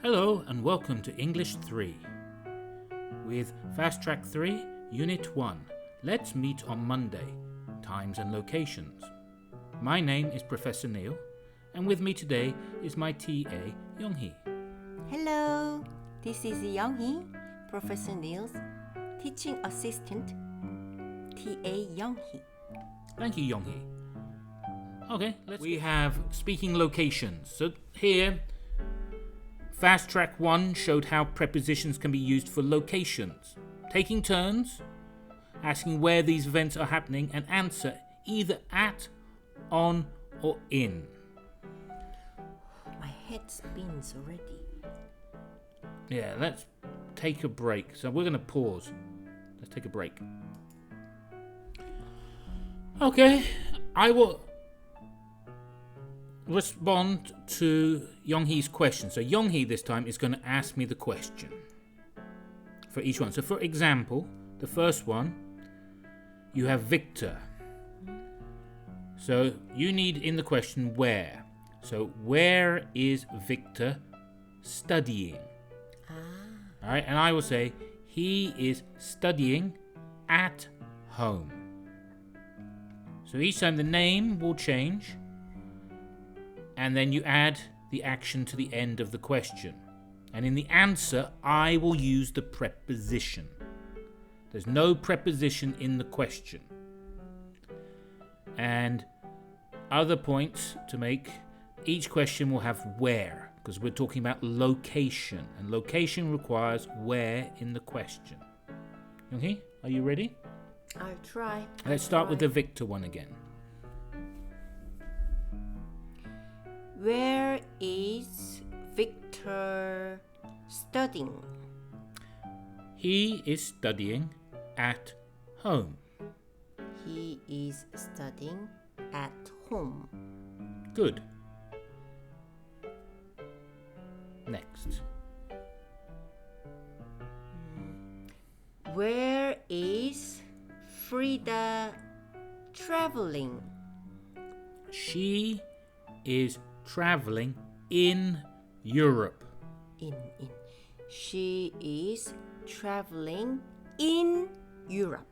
Hello and welcome to English 3 with Fast Track 3, Unit 1. Let's meet on Monday. Times and locations. My name is Professor Neil, and with me today is my TA, Young-hee. Hello, this is Young-hee, Professor Neil's teaching assistant, TA Young-hee. Thank you, Young-hee. Okay, we have speaking locations. So here, Fast Track 1 showed how prepositions can be used for locations. Taking turns, asking where these events are happening, and answer either at, on, or in. My head spins already. Yeah, let's take a break. So we're going to pause. Let's take a break. Okay, I will respond to Young-hee's question. So Young-hee this time is going to ask me the question for each one. So for example, the first one, you have Victor. So you need in the question where. So where is Victor studying? All right, and I will say he is studying at home. So each time the name will change, and then you add the action to the end of the question. And in the answer, I will use the preposition. There's no preposition in the question. And other points to make, each question will have where, because we're talking about location, and location requires where in the question. Okay, are you ready? I'll try. Let's start with the Victor one again. Where is Victor studying? He is studying at home. He is studying at home. Good. Next. Where is Frida traveling? She is traveling in Europe. She is traveling in Europe.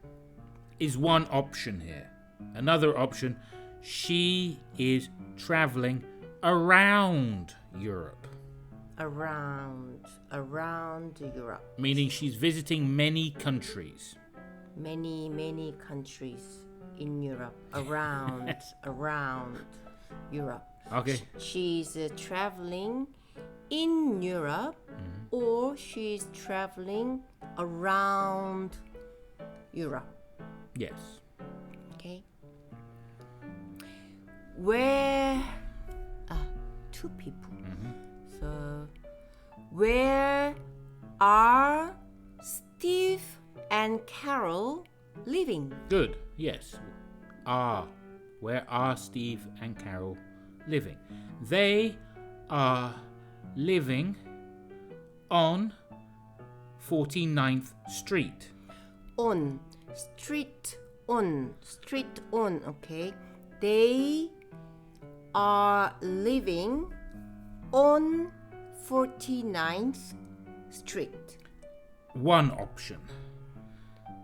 Is one option here. Another option, she is traveling around Europe. Around Europe. Meaning she's visiting many countries. Many countries in Europe. Around Europe. Okay. She's traveling in Europe, or she's traveling around Europe. Yes. Okay. Where two people. So where are Steve and Carol living? Good. Yes. Where are Steve and Carol living? They are living on 49th Street. Street on, okay. They are living on 49th Street. One option.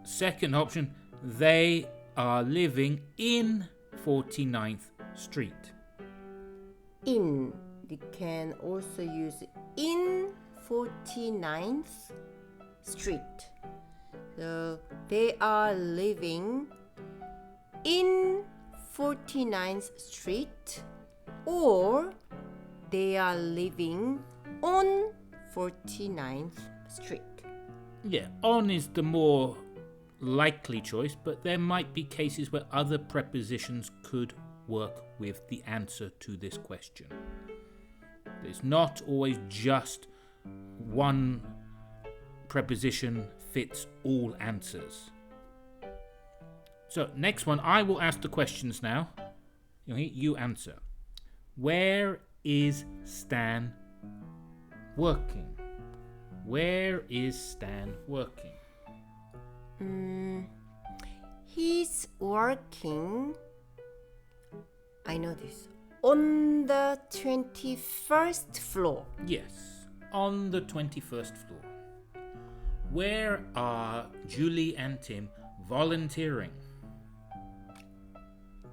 Second option, they are living in 49th Street. In. You can also use in 49th Street. So they are living in 49th Street, or they are living on 49th Street. Yeah, on is the more likely choice, but there might be cases where other prepositions could work with the answer to this question. It's not always just one preposition fits all answers. So next one, I will ask the questions now. You answer. Where is Stan working? Where is Stan working? He's working, I know this, on the 21st floor. Yes, on the 21st floor. Where are Julie and Tim volunteering?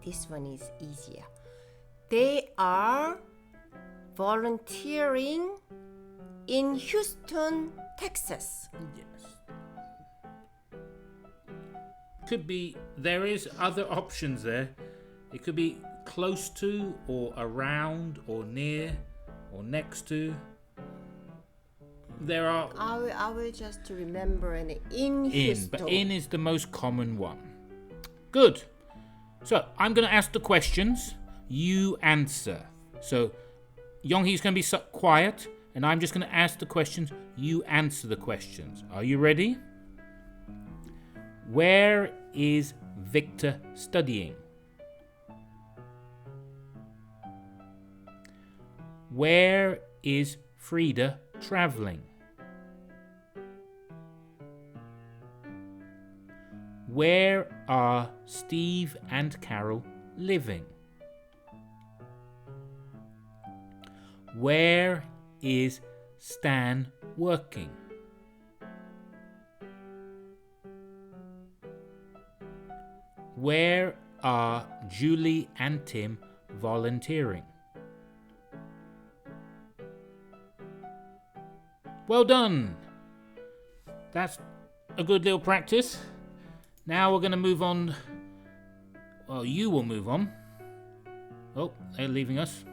This one is easier. They are volunteering in Houston, Texas. Yes. Could be, there is other options there. It could be close to, or around, or near, or next to. There are... I will just remember an in Houston. But in is the most common one. Good. So, I'm going to ask the questions. You answer. So, Yonghee's going to be quiet, and I'm just going to ask the questions. You answer the questions. Are you ready? Where is Victor studying? Where is Frida traveling? Where are Steve and Carol living? Where is Stan working? Where are Julie and Tim volunteering? Well done! That's a good little practice. Now we're going to move on. Well, you will move on. Oh, they're leaving us.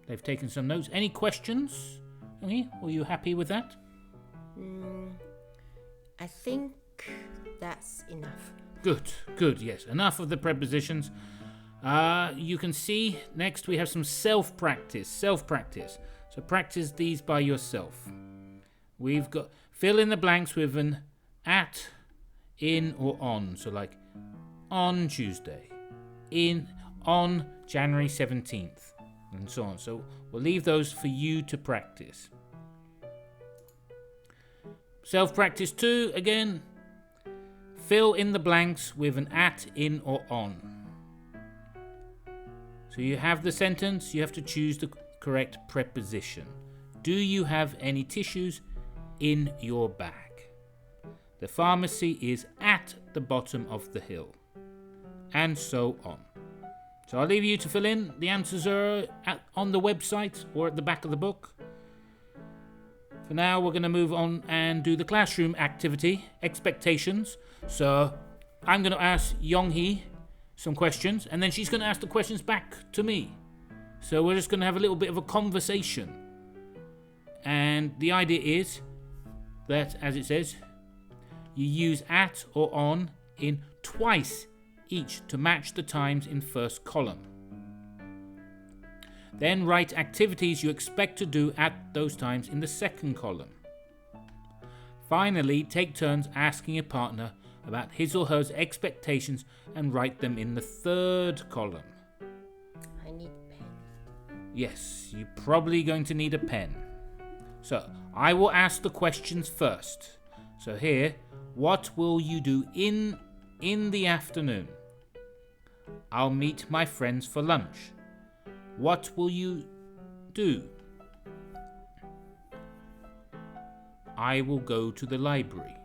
They've taken some notes. Any questions? Were you happy with that? I think that's enough. Good, yes. Enough of the prepositions. You can see next we have some self-practice. So practice these by yourself. We've got fill in the blanks with an at, in, or on. So like on Tuesday, on January 17th, and so on. So we'll leave those for you to practice. Self-practice 2, again, fill in the blanks with an at, in, or on. So you have the sentence, you have to choose the correct preposition. Do you have any tissues in your bag? The pharmacy is at the bottom of the hill. And so on. So I'll leave you to fill in. The answers are on the website or at the back of the book. For now, we're going to move on and do the classroom activity, expectations. So I'm going to ask Yonghee some questions, and then she's going to ask the questions back to me. So we're just going to have a little bit of a conversation. And the idea is that, as it says, you use at or on in twice each to match the times in first column. Then write activities you expect to do at those times in the second column. Finally, take turns asking a partner about his or her expectations and write them in the third column. I need a pen. Yes, you're probably going to need a pen. So, I will ask the questions first. So here, what will you do in the afternoon? I'll meet my friends for lunch. What will you do? I will go to the library.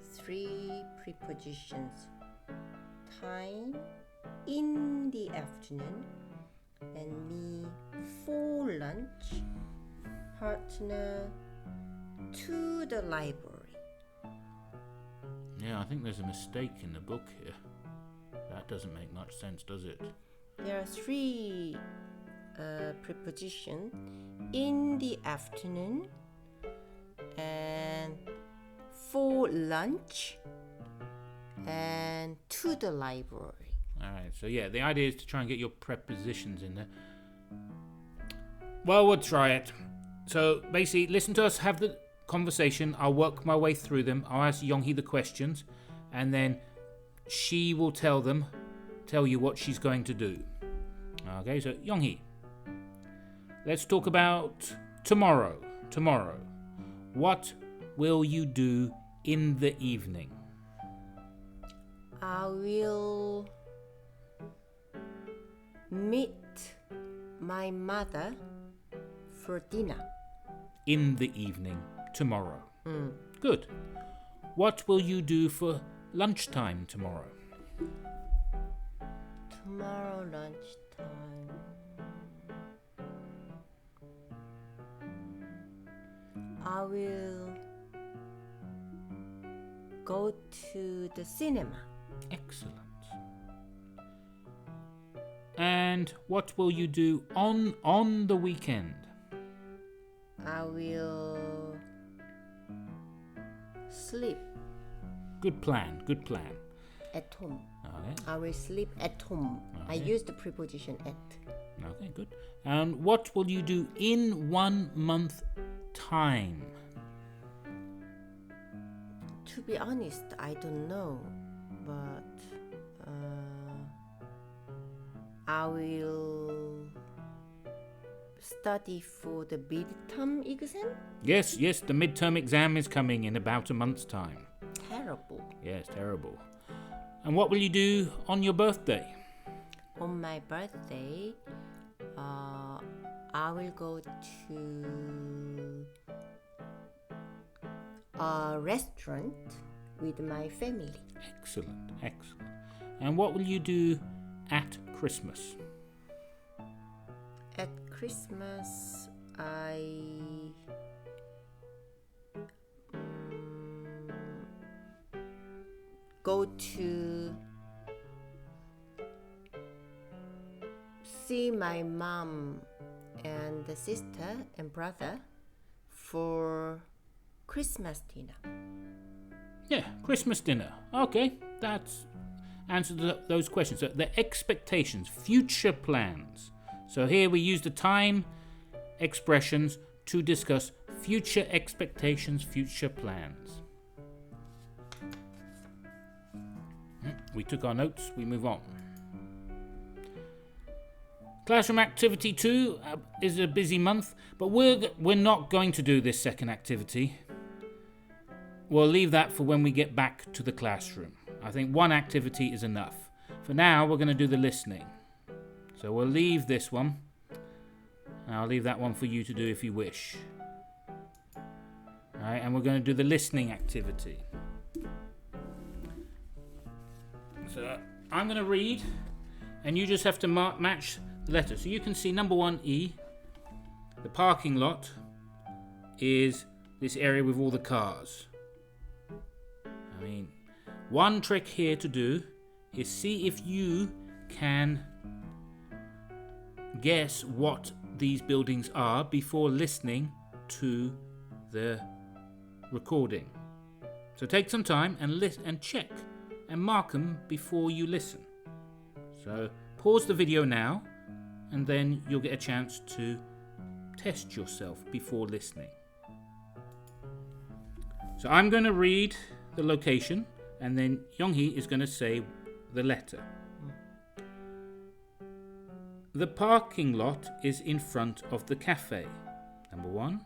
3 prepositions. Time, in the afternoon, and me for lunch. Partner, to the library. Yeah, I think there's a mistake in the book here. That doesn't make much sense, does it? There are 3 prepositions. In the afternoon, and for lunch, and to the library. Alright, so yeah, the idea is to try and get your prepositions in there. Well, we'll try it. So basically, listen to us have the conversation. I'll work my way through them. I'll ask Yonghee the questions, and then she will tell you what she's going to do. Okay, so Yonghee, let's talk about tomorrow. What will you do in the evening? I will meet my mother for dinner. In the evening tomorrow. Good. What will you do for lunchtime tomorrow? Tomorrow lunchtime. I will go to the cinema. Excellent. And what will you do on the weekend? I will sleep Good plan, good plan. at home. Okay, I will sleep at home. I use the preposition at. okay, good. And what will you do in 1 month time? To be honest, I don't know, but I will study for the midterm exam. Yes, the midterm exam is coming in about a month's time. Terrible. Yes, terrible. And what will you do on your birthday? On my birthday, I will go to a restaurant with my family. Excellent, excellent. And what will you do at Christmas? At Christmas, I go to see my mom and the sister and brother for Christmas dinner. Yeah, Christmas dinner. Okay, that's answered those questions. So the expectations, future plans. So here we use the time expressions to discuss future expectations, future plans. We took our notes, we move on. Classroom activity 2 is a busy month, but we're not going to do this second activity. We'll leave that for when we get back to the classroom. I think one activity is enough. For now, we're going to do the listening. So we'll leave this one. And I'll leave that one for you to do if you wish. Alright, and we're going to do the listening activity. So I'm going to read, and you just have to match the letter. So you can see number 1, E. The parking lot is this area with all the cars. I mean, one trick here to do is see if you can guess what these buildings are before listening to the recording. So take some time and listen and check and mark them before you listen. So pause the video now, and then you'll get a chance to test yourself before listening. So I'm going to read the location, and then Yoonghee is going to say the letter. The parking lot is in front of the cafe. Number 1.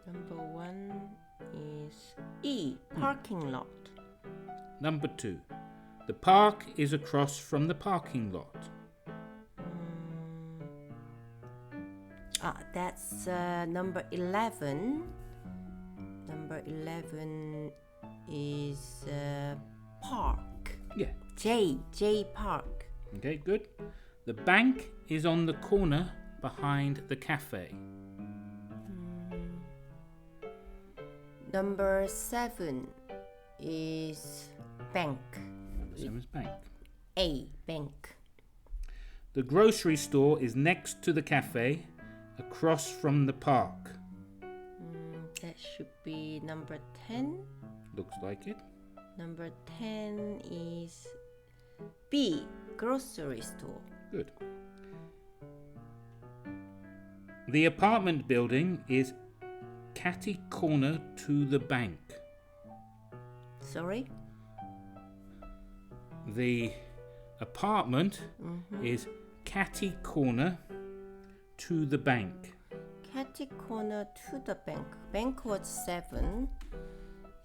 Number 1 is E, parking lot. Number 2. The park is across from the parking lot. That's number 11. Number 11 is park. Yeah. J park. Okay, good. The bank is on the corner behind the cafe. Number 7 is bank. Number 7 is bank. A, bank. The grocery store is next to the cafe, across from the park. That should be number 10. Looks like it. Number 10 is B, grocery store. Good. The apartment building is catty corner to the bank. Sorry? The apartment is catty corner to the bank. Catty corner to the bank. Bank was 7.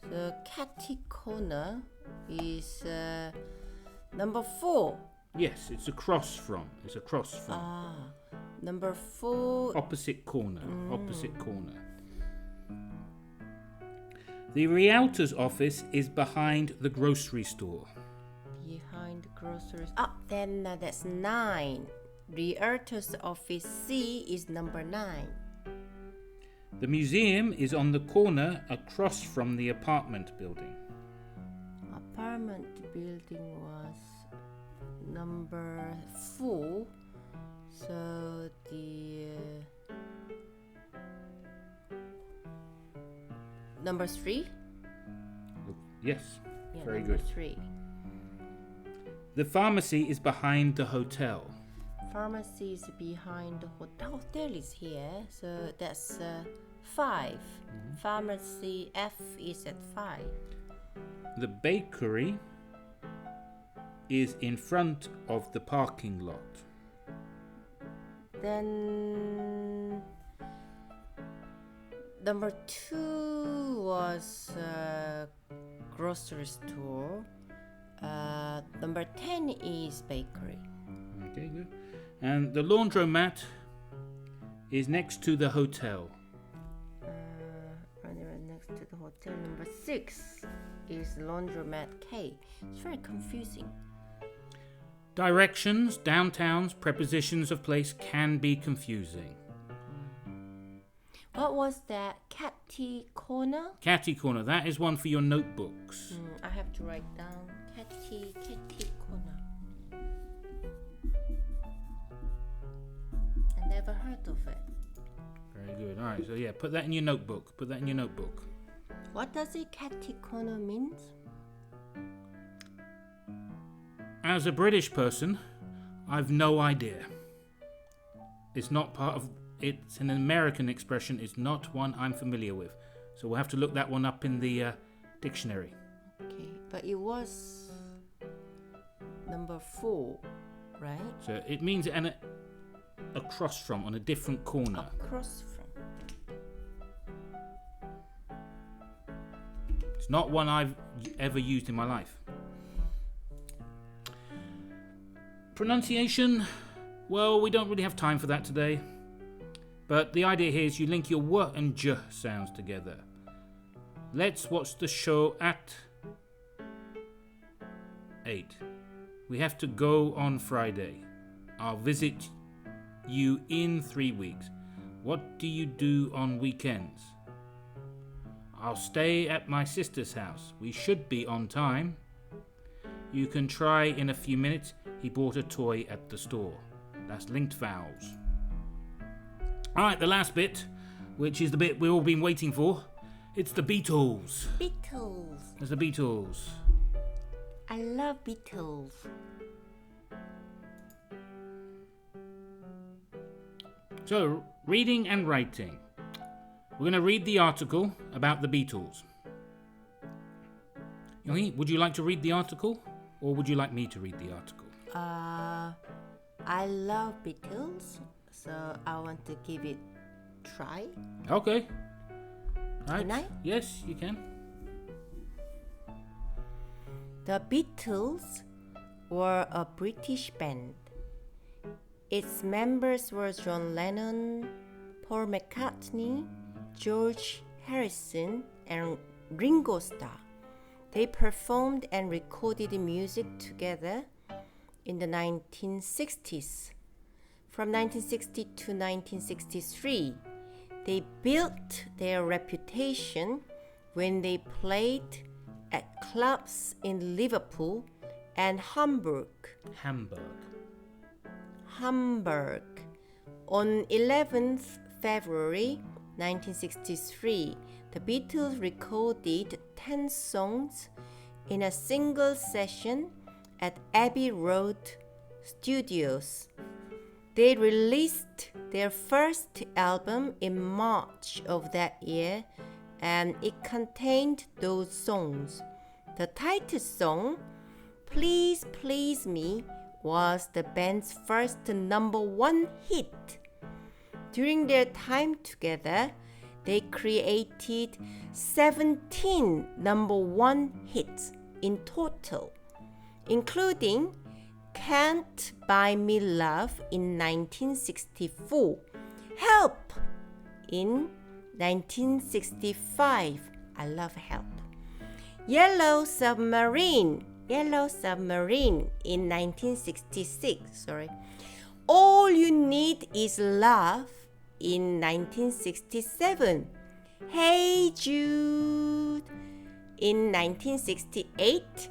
The catty corner is number 4. Yes, it's across from. It's across from. Number 4. Opposite corner. Opposite corner. The Realtor's office is behind the grocery store. Behind groceries. Then that's 9. Realtor's office C is number 9. The museum is on the corner across from the apartment building. Apartment building was number 4. So the number 3? Yes, Yeah, very number good. 3. The pharmacy is behind the hotel. Pharmacy is behind the hotel. Hotel is here, so that's 5. Pharmacy F is at 5. The bakery is in front of the parking lot. Then number 2 was grocery store. Number 10 is bakery. Okay, good. And the laundromat is next to the hotel. Right next to the hotel. Number 6 is laundromat K. It's very confusing. Directions, downtowns, prepositions of place can be confusing. What was that? Catty corner? Catty corner, that is one for your notebooks. I have to write down catty corner. I never heard of it. Very good. All right, so yeah, put that in your notebook. Put that in your notebook. What does a catty corner mean? As a British person, I've no idea. It's not part of... It's an American expression. It's not one I'm familiar with. So we'll have to look that one up in the dictionary. Okay, but it was number 4, right? So it means across from, on a different corner. Across from. It's not one I've ever used in my life. Pronunciation, well, we don't really have time for that today. But the idea here is you link your W and J sounds together. Let's watch the show at 8. We have to go on Friday. I'll visit you in 3 weeks. What do you do on weekends? I'll stay at my sister's house. We should be on time. You can try in a few minutes. He bought a toy at the store. That's linked vowels. Alright, the last bit, which is the bit we've all been waiting for. It's the Beatles. Beatles. It's the Beatles. I love Beatles. So, reading and writing. We're going to read the article about the Beatles. Youngie, would you like to read the article? Or would you like me to read the article? I love Beatles, so I want to give it a try. Okay. Right. Can I? Yes, you can. The Beatles were a British band. Its members were John Lennon, Paul McCartney, George Harrison, and Ringo Starr. They performed and recorded music together in the 1960s. From 1960 to 1963, they built their reputation when they played at clubs in Liverpool and Hamburg. On 11th February 1963, the Beatles recorded 10 songs in a single session at Abbey Road Studios. They released their first album in March of that year, and it contained those songs. The title song, Please Please Me, was the band's first #1 hit. During their time together, they created 17 #1 hits in total, including Can't Buy Me Love in 1964. Help in 1965. I love Help. Yellow Submarine in 1966. All You Need Is Love in 1967. Hey Jude in 1968.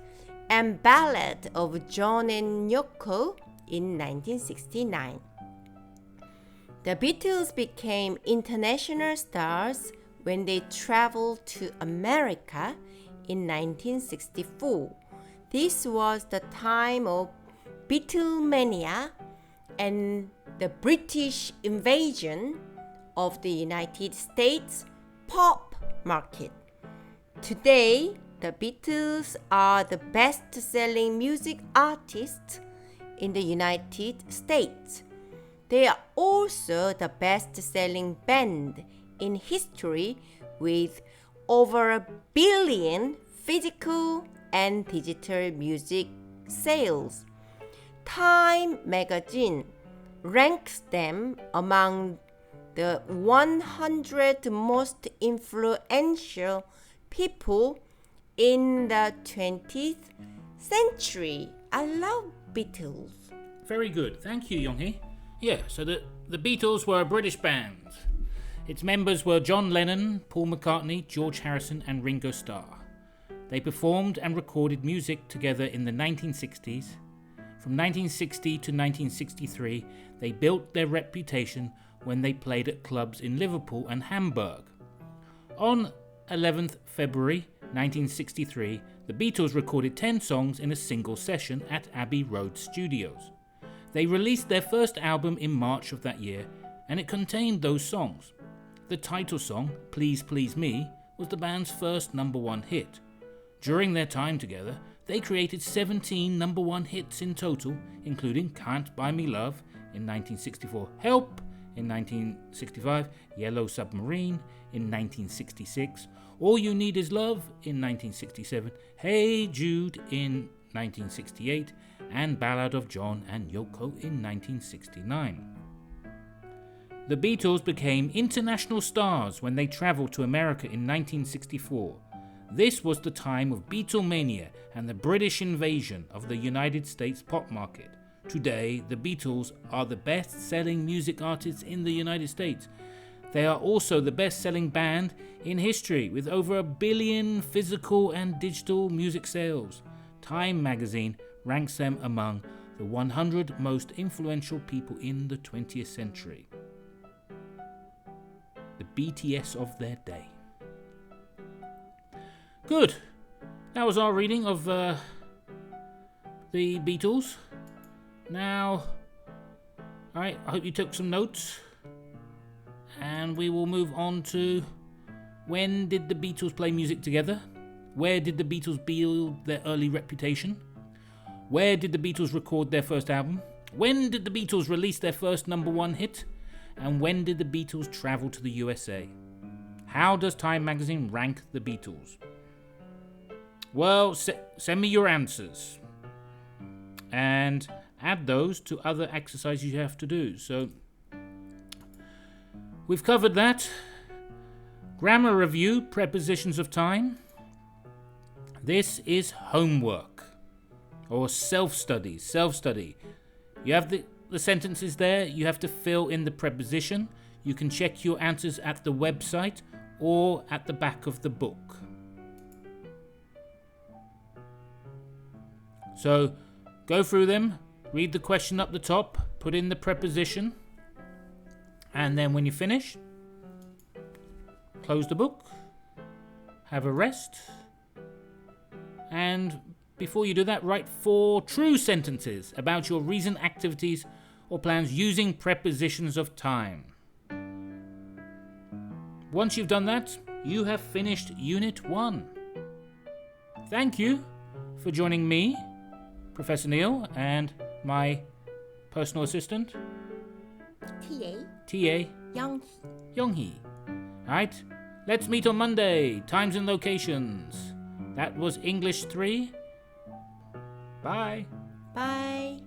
And Ballad of John and Yoko in 1969. The Beatles became international stars when they traveled to America in 1964. This was the time of Beatlemania and the British invasion of the United States pop market. Today, the Beatles are the best-selling music artists in the United States. They are also the best-selling band in history with over 1 billion physical and digital music sales. Time magazine ranks them among the 100 most influential people in the 20th century. I love Beatles. Very good. Thank you, Yonghee. Yeah, so the Beatles were a British band. Its members were John Lennon, Paul McCartney, George Harrison and Ringo Starr. They performed and recorded music together in the 1960s. From 1960 to 1963, they built their reputation when they played at clubs in Liverpool and Hamburg. On 11th February 1963, the Beatles recorded 10 songs in a single session at Abbey Road Studios. They released their first album in March of that year, and it contained those songs. The title song, Please Please Me, was the band's first #1 hit. During their time together, they created 17 #1 hits in total, including Can't Buy Me Love in 1964, Help in 1965, Yellow Submarine in 1966, All You Need Is Love in 1967, Hey Jude in 1968, and Ballad of John and Yoko in 1969. The Beatles became international stars when they travelled to America in 1964. This was the time of Beatlemania and the British invasion of the United States pop market. Today, the Beatles are the best-selling music artists in the United States. They are also the best-selling band in history, with over 1 billion physical and digital music sales. Time magazine ranks them among the 100 most influential people in the 20th century. The BTS of their day. Good. That was our reading of the Beatles. Now, alright, I hope you took some notes. And we will move on to when did the Beatles play music together? Where did the Beatles build their early reputation? Where did the Beatles record their first album? When did the Beatles release their first #1 hit? And when did the Beatles travel to the USA? How does Time magazine rank the Beatles? Well, send me your answers and add those to other exercises you have to do. So we've covered that. Grammar review, prepositions of time. This is homework or self-study. You have the sentences there. You have to fill in the preposition. You can check your answers at the website or at the back of the book. So go through them, read the question up the top, put in the preposition, and then when you finish, close the book, have a rest, and before you do that, write 4 true sentences about your recent activities or plans using prepositions of time. Once you've done that, you have finished Unit 1. Thank you for joining me, Professor Neil, and my personal assistant, TA Yonghee. Alright, let's meet on Monday. Times and locations. That was English 3. Bye. Bye.